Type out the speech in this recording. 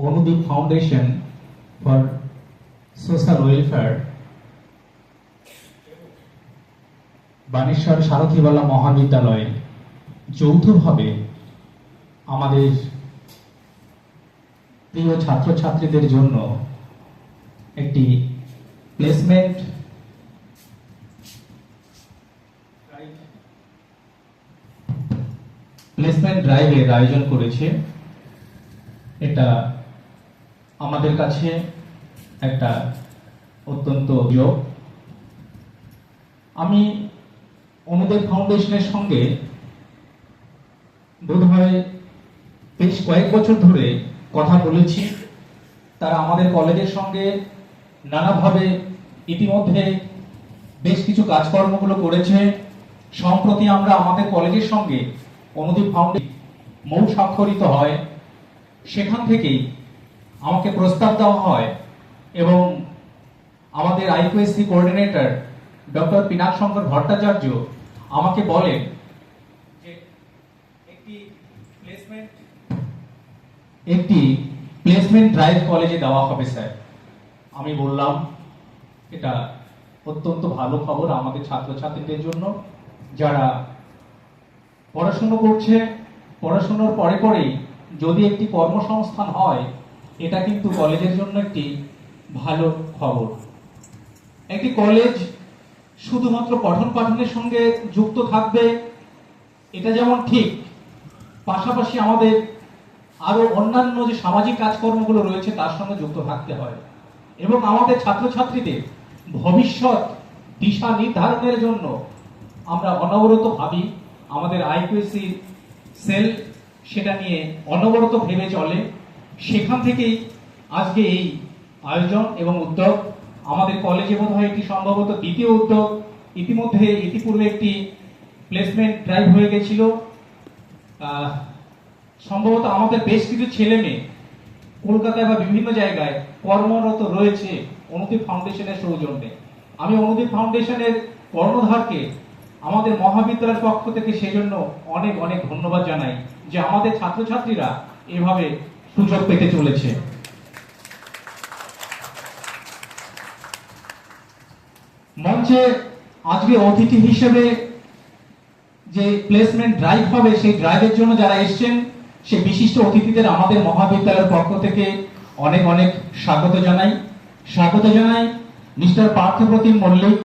Anudeep foundation for social welfare, Baneshwar Sarathibala Mahavidyalaya যৌথভাবে আমাদের প্রিয় ছাত্রছাত্রীদের জন্য একটি প্লেসমেন্ট ড্রাইভের আয়োজন করেছে। এটা আমাদের কাছে একটা অত্যন্ত যোগ। আমি অনুদীপ ফাউন্ডেশনের সঙ্গে বোধহয় বেশ কয়েক বছর ধরে কথা বলেছি। তারা আমাদের কলেজের সঙ্গে নানাভাবে ইতিমধ্যে বেশ কিছু কাজকর্মগুলো করেছে। সম্প্রতি আমরা আমাদের কলেজের সঙ্গে অনুদীপ ফাউন্ডেশন মৌ স্বাক্ষরিত হয়, সেখান থেকেই আমাকে প্রস্তাব দেওয়া হয় এবং আমাদের আইকিউএসসি কোঅর্ডিনেটর ডক্টর পিনাক শঙ্কর ভট্টাচার্য আমাকে বলেন যে একটি প্লেসমেন্ট ড্রাইভ কলেজে দেওয়া হবে স্যার। আমি বললাম এটা অত্যন্ত ভালো খবর আমাদের ছাত্রছাত্রীদের জন্য, যারা পড়াশোনা করছে। পড়াশোনার পরে পরেই যদি একটি কর্মসংস্থান হয়, এটা কিন্তু কলেজের জন্য একটি ভালো খবর। একটি কলেজ শুধুমাত্র পঠন পাঠনের সঙ্গে যুক্ত থাকবে এটা যেমন ঠিক, পাশাপাশি আমাদের আরো অন্যান্য যে সামাজিক কাজকর্মগুলো রয়েছে তার সঙ্গে যুক্ত থাকতে হয় এবং আমাদের ছাত্রছাত্রীদের ভবিষ্যৎ দিশা নির্ধারণের জন্য আমরা অনবরত ভাবি। আমাদের আইকিউএসসি সেল সেটা নিয়ে অনবরত ভেবে চলে। সেখান থেকেই আজকে এই আয়োজন এবং উদ্যোগ। আমাদের কলেজে বোধহয় এটি সম্ভবত দ্বিতীয় উদ্যোগ। ইতিপূর্বে একটি প্লেসমেন্ট ড্রাইভ হয়ে গেছিল। সম্ভবত আমাদের বেশ কিছু ছেলে মেয়ে কলকাতায় বা বিভিন্ন জায়গায় কর্মরত রয়েছে অনুদীপ ফাউন্ডেশনের সৌজন্যে। আমি অনুদীপ ফাউন্ডেশনের কর্ণধারকে আমাদের মহাবিদ্যালয়ের পক্ষ থেকে সেজন্য অনেক অনেক ধন্যবাদ জানাই যে আমাদের ছাত্রছাত্রীরা এভাবে সুযোগ পেতে চলেছে। মঞ্চে আজকে অতিথি হিসেবে যে প্লেসমেন্ট ড্রাইভ হবে সেই ড্রাইভের জন্য যারা এসেছেন সেই বিশিষ্ট অতিথিদের আমাদের মহাবিদ্যালয়ের পক্ষ থেকে অনেক অনেক স্বাগত জানাই। মিস্টার পার্থপ্রতিম মল্লিক,